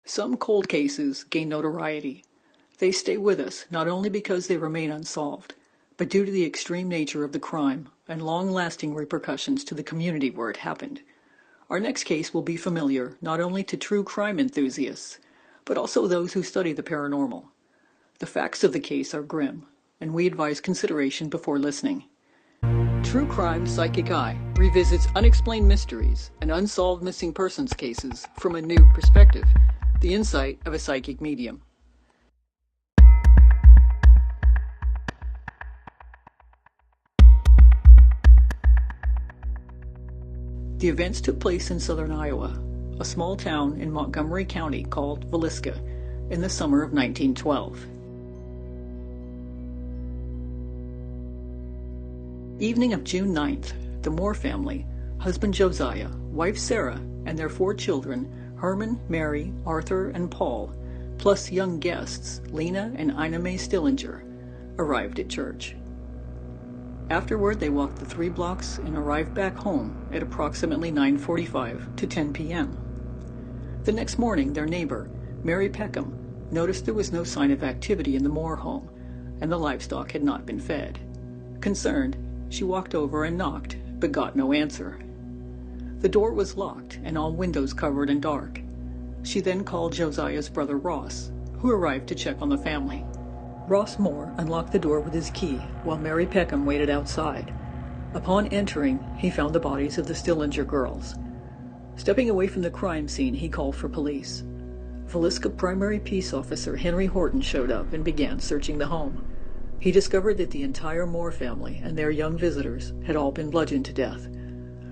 Some cold cases gain notoriety. They stay with us not only because they remain unsolved, but due to the extreme nature of the crime and long-lasting repercussions to the community where it happened. Our next case will be familiar not only to true crime enthusiasts, but also those who study the paranormal. The facts of the case are grim, and we advise consideration before listening. True Crime Psychic Eye revisits unexplained mysteries and unsolved missing persons cases from a new perspective, the insight of a psychic medium. The events took place in southern Iowa, a small town in Montgomery County called Villesca, in the summer of 1912. Evening of June 9th, the Moore family, husband Josiah, wife Sarah, and their 4 children, Herman, Mary, Arthur, and Paul, plus young guests, Lena and Ina Mae Stillinger, arrived at church. Afterward, they walked the 3 blocks and arrived back home at approximately 9:45 to 10 p.m. The next morning, their neighbor, Mary Peckham, noticed there was no sign of activity in the Moore home, and the livestock had not been fed. Concerned, she walked over and knocked, but got no answer. The door was locked and all windows covered in dark. She then called Josiah's brother Ross, who arrived to check on the family. Ross Moore unlocked the door with his key while Mary Peckham waited outside. Upon entering, he found the bodies of the Stillinger girls. Stepping away from the crime scene, he called for police. Villesca Primary Peace Officer Henry Horton showed up and began searching the home. He discovered that the entire Moore family and their young visitors had all been bludgeoned to death.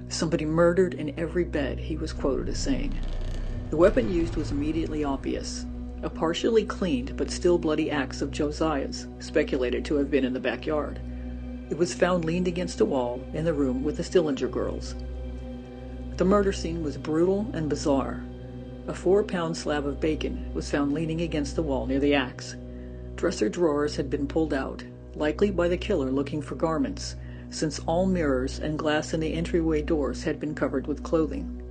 "Somebody murdered in every bed," he was quoted as saying. The weapon used was immediately obvious. A partially cleaned but still bloody axe of Josiah's, speculated to have been in the backyard. It was found leaned against a wall in the room with the Stillinger girls. The murder scene was brutal and bizarre. A 4-pound slab of bacon was found leaning against the wall near the axe. Dresser drawers had been pulled out, likely by the killer looking for garments, since all mirrors and glass in the entryway doors had been covered with clothing.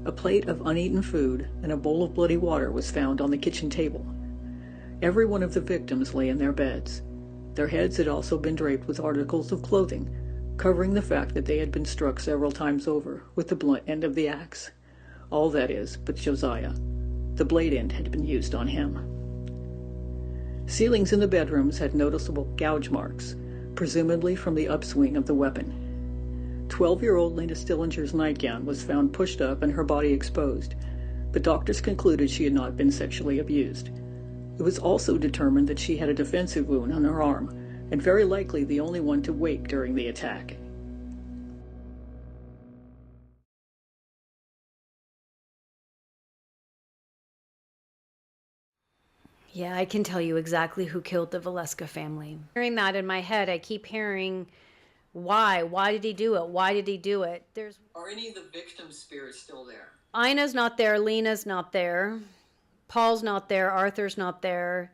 A plate of uneaten food and a bowl of bloody water was found on the kitchen table. Every one of the victims lay in their beds. Their heads had also been draped with articles of clothing, covering the fact that they had been struck several times over with the blunt end of the axe. All that is, but Josiah. The blade end had been used on him. Ceilings in the bedrooms had noticeable gouge marks, presumably from the upswing of the weapon. 12-year-old Lena Stillinger's nightgown was found pushed up and her body exposed, but doctors concluded she had not been sexually abused. It was also determined that she had a defensive wound on her arm, and very likely the only one to wake during the attack. Yeah, I can tell you exactly who killed the Villesca family. Hearing that in my head, I keep hearing, why? Why did he do it? Why did he do it? Are any of the victims' spirits still there? Ina's not there. Lena's not there. Paul's not there. Arthur's not there.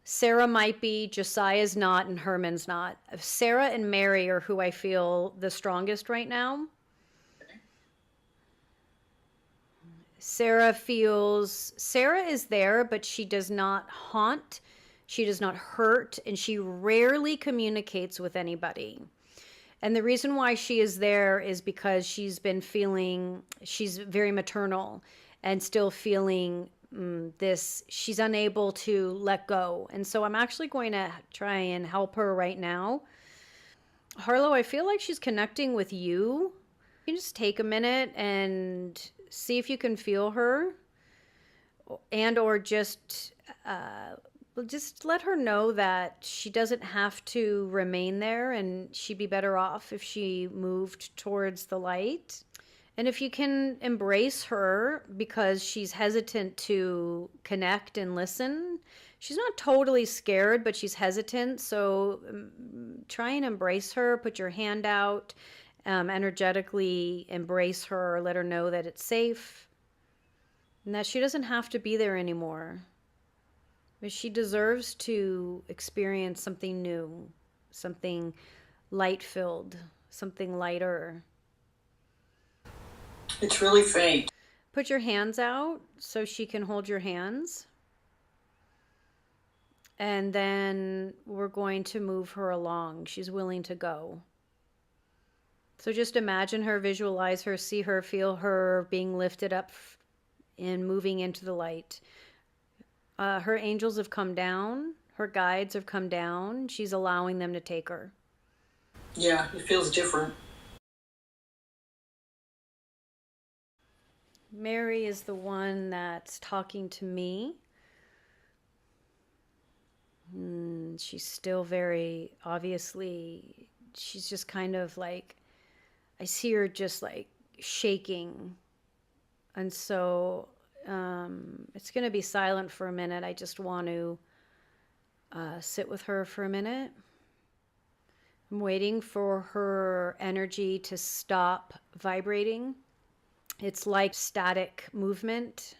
Sarah might be. Josiah's not, and Herman's not. Sarah and Mary are who I feel the strongest right now. Sarah is there, but she does not haunt, she does not hurt, and she rarely communicates with anybody. And the reason why she is there is because she's very maternal and still feeling she's unable to let go. And so I'm actually going to try and help her right now. Harlow, I feel like she's connecting with you. You can just take a minute and see if you can feel her, and or just let her know that she doesn't have to remain there, and she'd be better off if she moved towards the light. And if you can embrace her because she's hesitant to connect and listen. She's not totally scared, but she's hesitant. So try and embrace her. Put your hand out. Energetically embrace her, let her know that it's safe and that she doesn't have to be there anymore. But she deserves to experience something new, something light-filled, something lighter. It's really faint. Put your hands out so she can hold your hands. And then we're going to move her along. She's willing to go. So just imagine her, visualize her, see her, feel her being lifted up and moving into the light. Her angels have come down. Her guides have come down. She's allowing them to take her. Yeah, it feels different. Mary is the one that's talking to me. She's still very, obviously, she's just kind of like, I see her just like shaking. And so it's going to be silent for a minute. I just want to sit with her for a minute. I'm waiting for her energy to stop vibrating. It's like static movement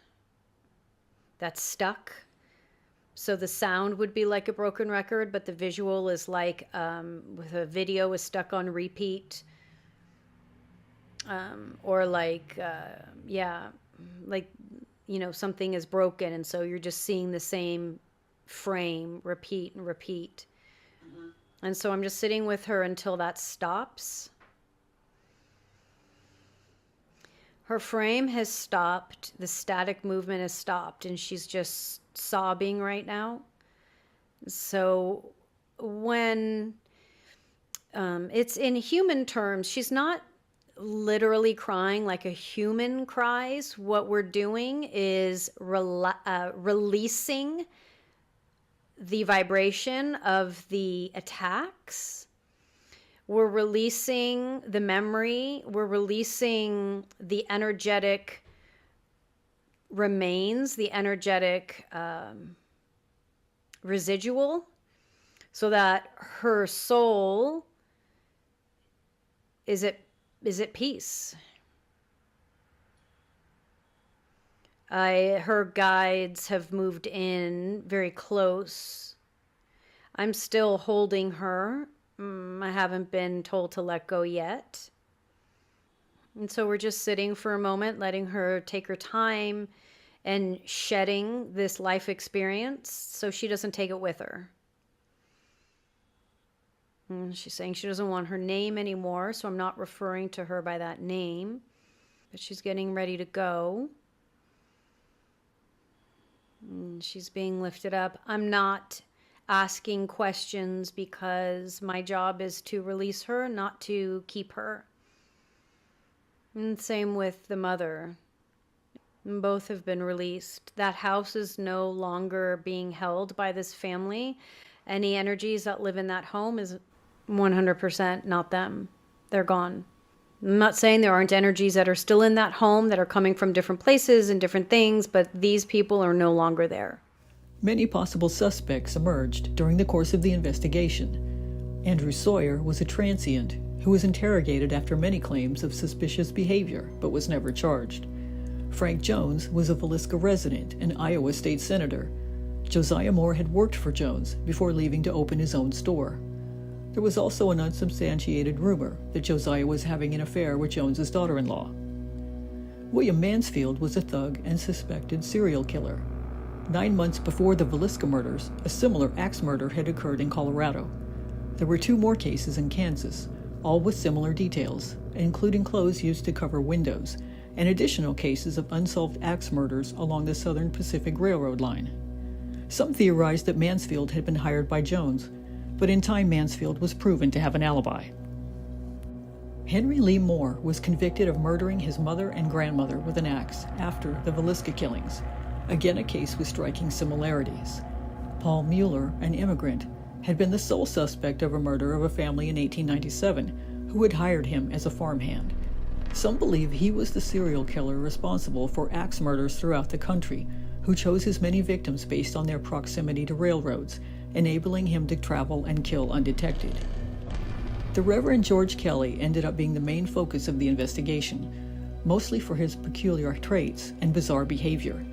that's stuck. So the sound would be like a broken record, but the visual is like with a video is stuck on repeat. Or like, like, you know, something is broken. And so you're just seeing the same frame repeat and repeat. Mm-hmm. And so I'm just sitting with her until that stops. Her frame has stopped. The static movement has stopped, and she's just sobbing right now. So when it's in human terms, she's not literally crying like a human cries. What we're doing is releasing the vibration of the attacks. We're releasing the memory. We're releasing the energetic remains, the energetic residual, so that her soul is at peace. Her guides have moved in very close. I'm still holding her. I haven't been told to let go yet. And so we're just sitting for a moment, letting her take her time and shedding this life experience so she doesn't take it with her. And she's saying she doesn't want her name anymore, so I'm not referring to her by that name. But she's getting ready to go. And she's being lifted up. I'm not asking questions because my job is to release her, not to keep her. And same with the mother. Both have been released. That house is no longer being held by this family. Any energies that live in that home is 100% not them. They're gone. I'm not saying there aren't energies that are still in that home that are coming from different places and different things, but these people are no longer there. Many possible suspects emerged during the course of the investigation. Andrew Sawyer was a transient who was interrogated after many claims of suspicious behavior, but was never charged. Frank Jones was a Villesca resident and Iowa state senator. Josiah Moore had worked for Jones before leaving to open his own store. There was also an unsubstantiated rumor that Josiah was having an affair with Jones's daughter-in-law. William Mansfield was a thug and suspected serial killer. 9 months before the Villesca murders, a similar axe murder had occurred in Colorado. There were 2 more cases in Kansas, all with similar details, including clothes used to cover windows, and additional cases of unsolved axe murders along the Southern Pacific Railroad line. Some theorized that Mansfield had been hired by Jones, but in time Mansfield was proven to have an alibi. Henry Lee Moore was convicted of murdering his mother and grandmother with an axe after the Villesca killings, again a case with striking similarities. Paul Mueller, an immigrant, had been the sole suspect of a murder of a family in 1897 who had hired him as a farmhand. Some believe he was the serial killer responsible for axe murders throughout the country, who chose his many victims based on their proximity to railroads, enabling him to travel and kill undetected. The Reverend George Kelly ended up being the main focus of the investigation, mostly for his peculiar traits and bizarre behavior.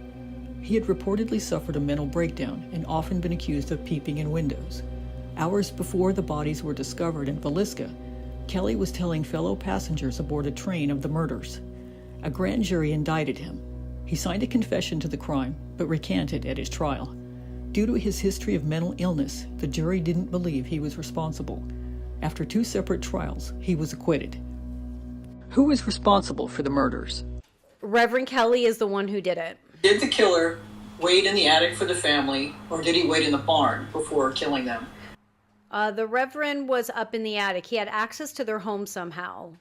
He had reportedly suffered a mental breakdown and often been accused of peeping in windows. Hours before the bodies were discovered in Villesca, Kelly was telling fellow passengers aboard a train of the murders. A grand jury indicted him, He signed a confession to the crime, but recanted at his trial. Due to his history of mental illness, the jury didn't believe he was responsible. After 2 separate trials, he was acquitted. Who is responsible for the murders? Reverend Kelly is the one who did it. Did the killer wait in the attic for the family, or did he wait in the barn before killing them? The Reverend was up in the attic. He had access to their home somehow.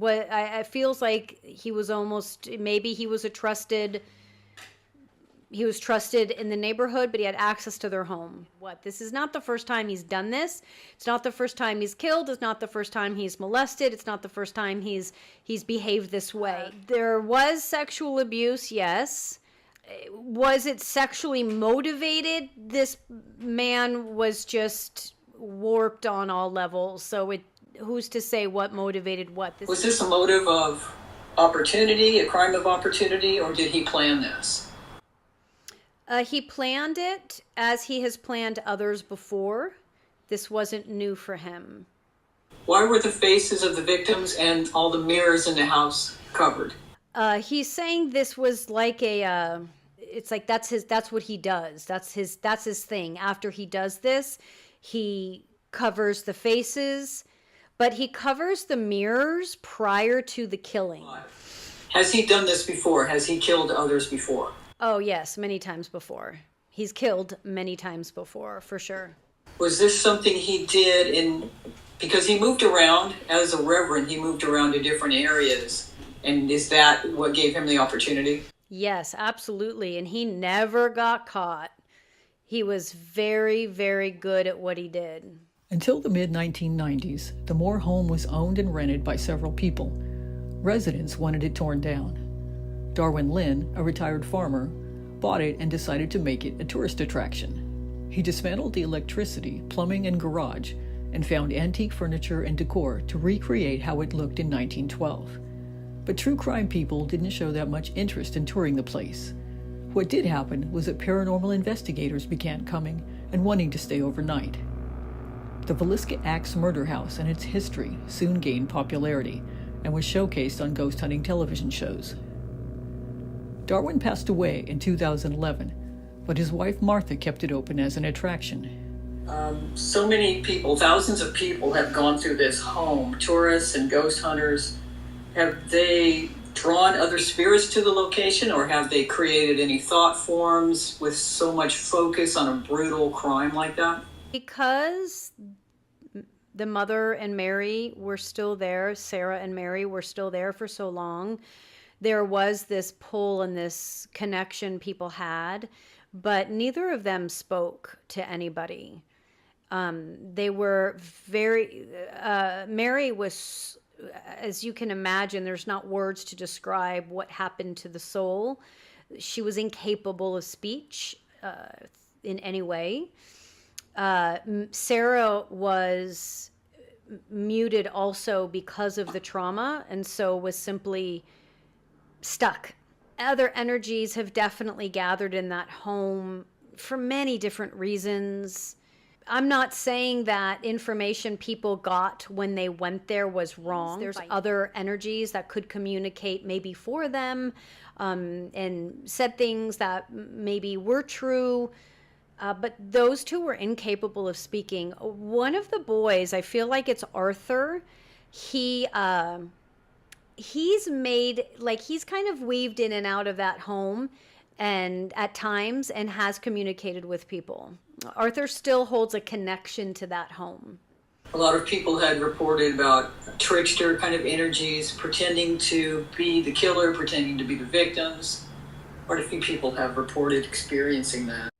It feels like he was almost, maybe he was trusted in the neighborhood, but he had access to their home. This is not the first time he's done this. It's not the first time he's killed. It's not the first time he's molested. It's not the first time he's behaved this way. There was sexual abuse, yes. Was it sexually motivated? This man was just warped on all levels. So who's to say what motivated what? Was this a motive of opportunity, a crime of opportunity, or did he plan this? He planned it as he has planned others before. This wasn't new for him. Why were the faces of the victims and all the mirrors in the house covered? He's saying this was like it's like that's what he does. That's his thing. After he does this, he covers the faces, but he covers the mirrors prior to the killing. Has he done this before? Has he killed others before? Oh, yes, many times before. He's killed many times before, for sure. Was this something he did because he moved around as a reverend, he moved around to different areas, and is that what gave him the opportunity? Yes, absolutely, and he never got caught. He was very, very good at what he did. Until the mid-1990s, the Moore home was owned and rented by several people. Residents wanted it torn down. Darwin Lynn, a retired farmer, bought it and decided to make it a tourist attraction. He dismantled the electricity, plumbing, and garage, and found antique furniture and decor to recreate how it looked in 1912. But true crime people didn't show that much interest in touring the place. What did happen was that paranormal investigators began coming and wanting to stay overnight. The Villesca Axe murder house and its history soon gained popularity and was showcased on ghost hunting television shows. Darwin passed away in 2011, but his wife Martha kept it open as an attraction. So many people, thousands of people have gone through this home, tourists and ghost hunters. Have they drawn other spirits to the location, or have they created any thought forms with so much focus on a brutal crime like that? Because the mother and Mary were still there, Sarah and Mary were still there for so long, there was this pull and this connection people had, but neither of them spoke to anybody. They were very, Mary was, as you can imagine, there's not words to describe what happened to the soul. She was incapable of speech in any way. Sarah was muted also because of the trauma, and so was simply stuck. Other energies have definitely gathered in that home for many different reasons. I'm not saying that information people got when they went there was wrong. There's other energies that could communicate maybe for them and said things that maybe were true, but those two were incapable of speaking. One of the boys, I feel like it's Arthur, he's made, like, he's kind of weaved in and out of that home and at times and has communicated with people. Arthur still holds a connection to that home. A lot of people had reported about trickster kind of energies, pretending to be the killer, pretending to be the victims. Quite a few people have reported experiencing that.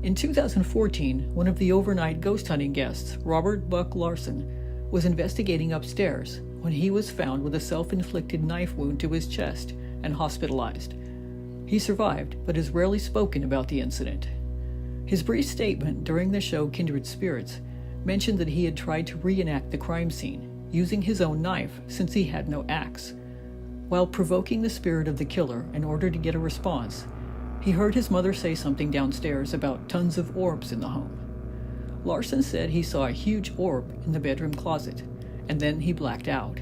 In 2014, one of the overnight ghost hunting guests, Robert Buck Larson, was investigating upstairs when he was found with a self-inflicted knife wound to his chest and hospitalized. He survived, but has rarely spoken about the incident. His brief statement during the show Kindred Spirits mentioned that he had tried to reenact the crime scene, using his own knife since he had no axe. While provoking the spirit of the killer in order to get a response, he heard his mother say something downstairs about tons of orbs in the home. Larson said he saw a huge orb in the bedroom closet, and then he blacked out.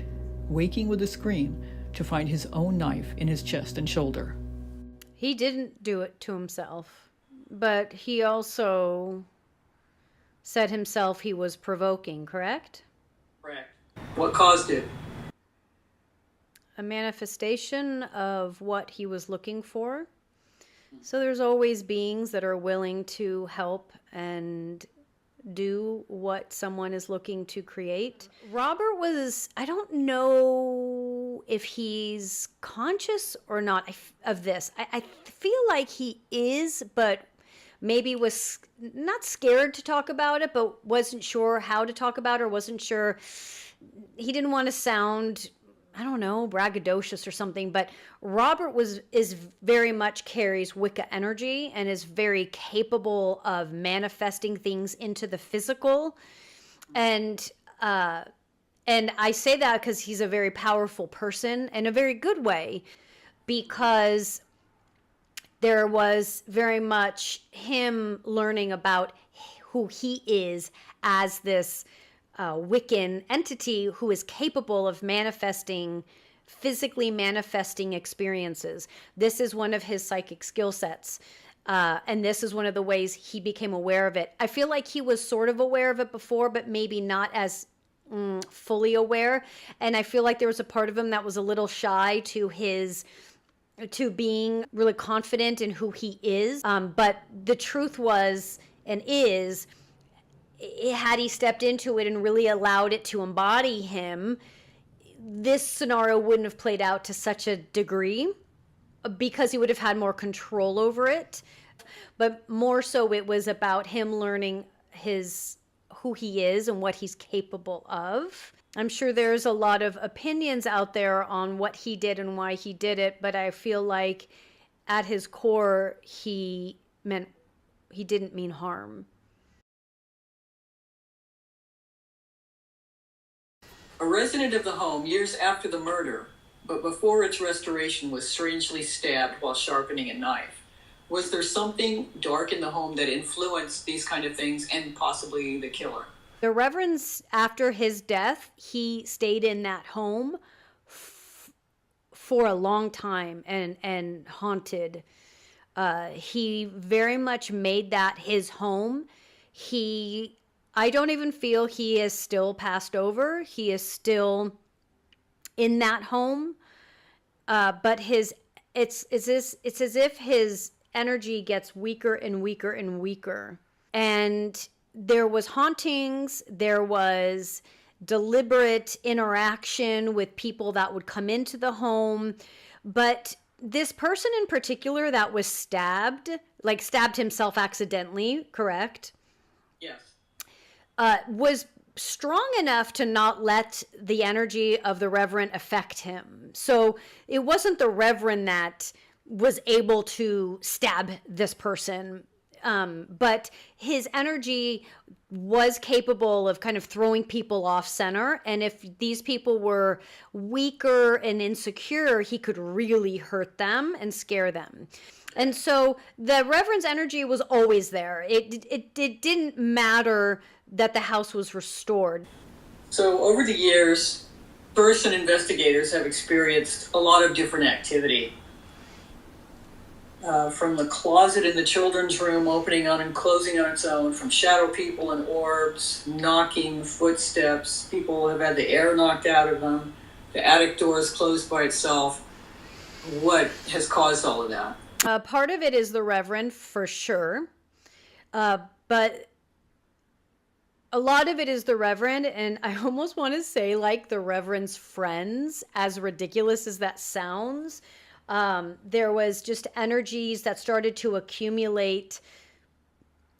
Waking with a scream, to find his own knife in his chest and shoulder. He didn't do it to himself, but he also said himself he was provoking, correct? Correct. What caused it? A manifestation of what he was looking for. So there's always beings that are willing to help and do what someone is looking to create. Robert was, I don't know if he's conscious or not of this. I feel like he is, but maybe was not scared to talk about it, but wasn't sure how to talk about it, or wasn't sure. He didn't want to sound, I don't know, braggadocious or something, but Robert is very much carries Wicca energy and is very capable of manifesting things into the physical. And I say that because he's a very powerful person in a very good way, because there was very much him learning about who he is as this Wiccan entity who is capable of physically manifesting experiences. This is one of his psychic skill sets. And this is one of the ways he became aware of it. I feel like he was sort of aware of it before, but maybe not as fully aware. And I feel like there was a part of him that was a little shy to being really confident in who he is. But the truth was and is, had he stepped into it and really allowed it to embody him, this scenario wouldn't have played out to such a degree, because he would have had more control over it. But more so, it was about him learning who he is and what he's capable of. I'm sure there's a lot of opinions out there on what he did and why he did it, but I feel like at his core, he didn't mean harm. A resident of the home years after the murder, but before its restoration, was strangely stabbed while sharpening a knife. Was there something dark in the home that influenced these kind of things and possibly the killer? The Reverend's, after his death, he stayed in that home for a long time and haunted. He very much made that his home. I don't even feel he is still passed over. He is still in that home. But it's as if his energy gets weaker and weaker and weaker. And there was hauntings, there was deliberate interaction with people that would come into the home. But this person in particular that was stabbed himself accidentally, correct? Yes. Was strong enough to not let the energy of the Reverend affect him. So it wasn't the Reverend that was able to stab this person, but his energy was capable of kind of throwing people off center. And if these people were weaker and insecure, he could really hurt them and scare them. And so the Reverend's energy was always there. It didn't matter that the house was restored. So over the years, tourists and investigators have experienced a lot of different activity. From the closet in the children's room opening on and closing on its own, from shadow people and orbs, knocking, footsteps. People have had the air knocked out of them. The attic doors closed by itself. What has caused all of that? Part of it is the Reverend, for sure. But a lot of it is the Reverend, and I almost want to say like the Reverend's friends, as ridiculous as that sounds. There was just energies that started to accumulate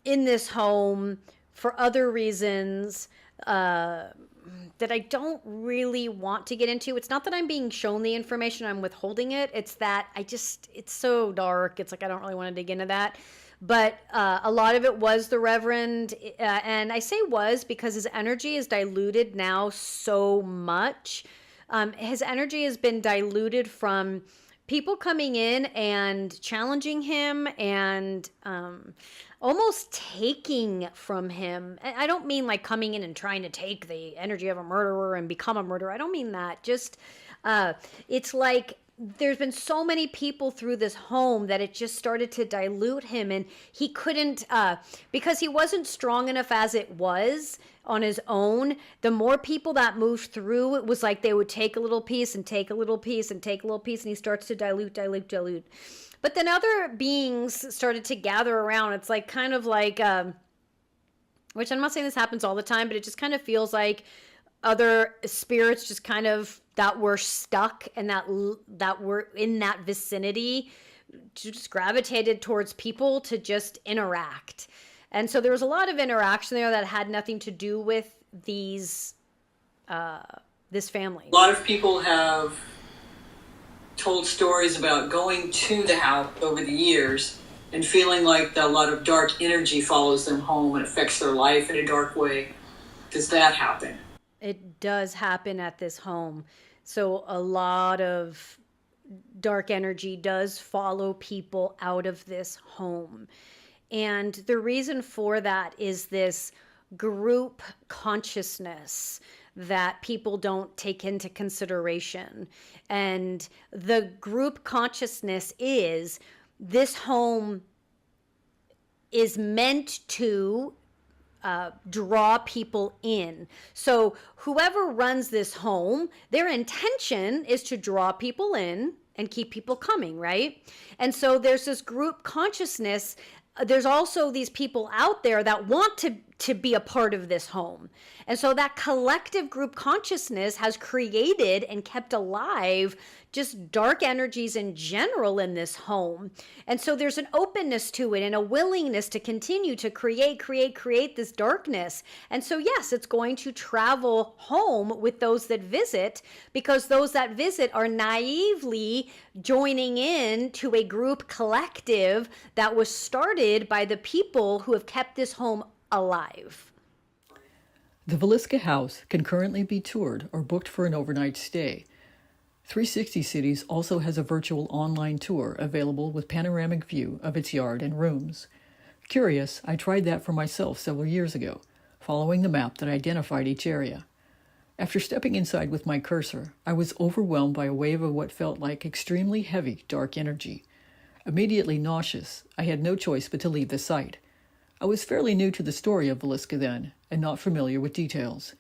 in this home for other reasons that I don't really want to get into. It's not that I'm being shown the information, I'm withholding it. It's that it's so dark. It's like I don't really want to dig into that. But a lot of it was the Reverend. And I say was because his energy is diluted now so much. His energy has been diluted from people coming in and challenging him and almost taking from him. I don't mean like coming in and trying to take the energy of a murderer and become a murderer. I don't mean that. Just It's like there's been so many people through this home that it just started to dilute him, and he couldn't, because he wasn't strong enough as it was on his own. The more people that moved through, it was like they would take a little piece and take a little piece and take a little piece, and he starts to dilute. But then other beings started to gather around. It's like kind of like, which I'm not saying this happens all the time, but it just kind of feels like other spirits just kind of that were stuck and that were in that vicinity just gravitated towards people to just interact. And so there was a lot of interaction there that had nothing to do with this family. A lot of people have told stories about going to the house over the years and feeling like a lot of dark energy follows them home and affects their life in a dark way. Does that happen? It does happen at this home. So a lot of dark energy does follow people out of this home. And the reason for that is this group consciousness that people don't take into consideration. And the group consciousness is this home is meant to draw people in. So whoever runs this home, their intention is to draw people in and keep people coming, right? And so there's this group consciousness. There's also these people out there that want to be a part of this home. And so that collective group consciousness has created and kept alive just dark energies in general in this home. And so there's an openness to it and a willingness to continue to create this darkness. And so yes, it's going to travel home with those that visit, because those that visit are naively joining in to a group collective that was started by the people who have kept this home alive. The Villesca house can currently be toured or booked for an overnight stay. 360 Cities also has a virtual online tour available with panoramic view of its yard and rooms. Curious, I tried that for myself several years ago, following the map that identified each area. After stepping inside with my cursor, I was overwhelmed by a wave of what felt like extremely heavy, dark energy. Immediately nauseous, I had no choice but to leave the site. I was fairly new to the story of Villesca then, and not familiar with details.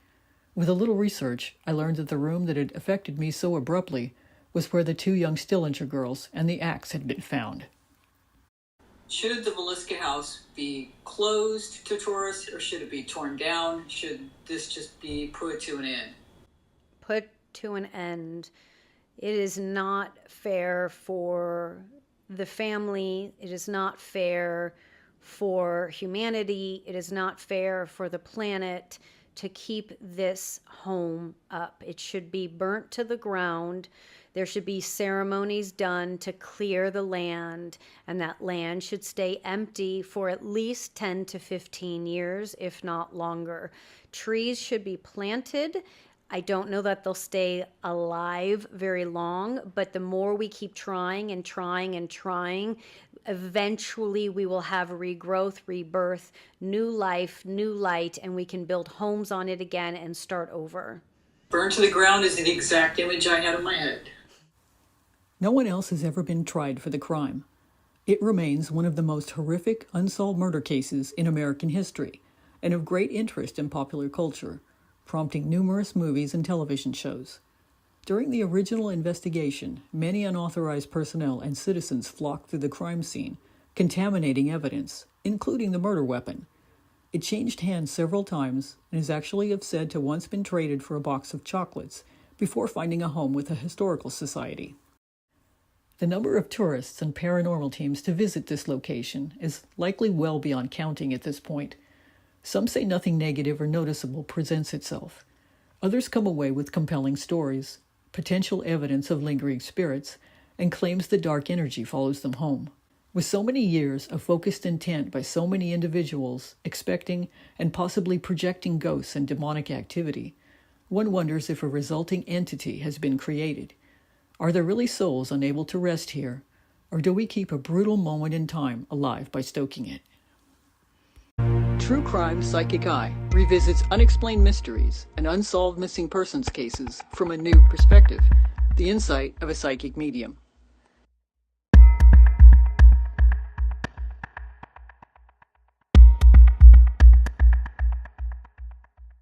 With a little research, I learned that the room that had affected me so abruptly was where the 2 young Stillinger girls and the axe had been found. Should the Villesca house be closed to tourists, or should it be torn down? Should this just be put to an end? Put to an end. It is not fair for the family. It is not fair for humanity. It is not fair for the planet to keep this home up. It should be burnt to the ground. There should be ceremonies done to clear the land, and that land should stay empty for at least 10 to 15 years, if not longer. Trees should be planted. I don't know that they'll stay alive very long, but the more we keep trying, eventually we will have regrowth, rebirth, new life, new light, and we can build homes on it again and start over. Burn to the ground is the exact image I had in my head. No one else has ever been tried for the crime. It remains one of the most horrific unsolved murder cases in American history, and of great interest in popular culture, prompting numerous movies and television shows. During the original investigation, many unauthorized personnel and citizens flocked through the crime scene, contaminating evidence, including the murder weapon. It changed hands several times and is actually said to once been traded for a box of chocolates before finding a home with a historical society. The number of tourists and paranormal teams to visit this location is likely well beyond counting at this point. Some say nothing negative or noticeable presents itself. Others come away with compelling stories, potential evidence of lingering spirits, and claims the dark energy follows them home. With so many years of focused intent by so many individuals expecting and possibly projecting ghosts and demonic activity, one wonders if a resulting entity has been created. Are there really souls unable to rest here, or do we keep a brutal moment in time alive by stoking it? True Crime Psychic Eye revisits unexplained mysteries and unsolved missing persons cases from a new perspective. The insight of a psychic medium.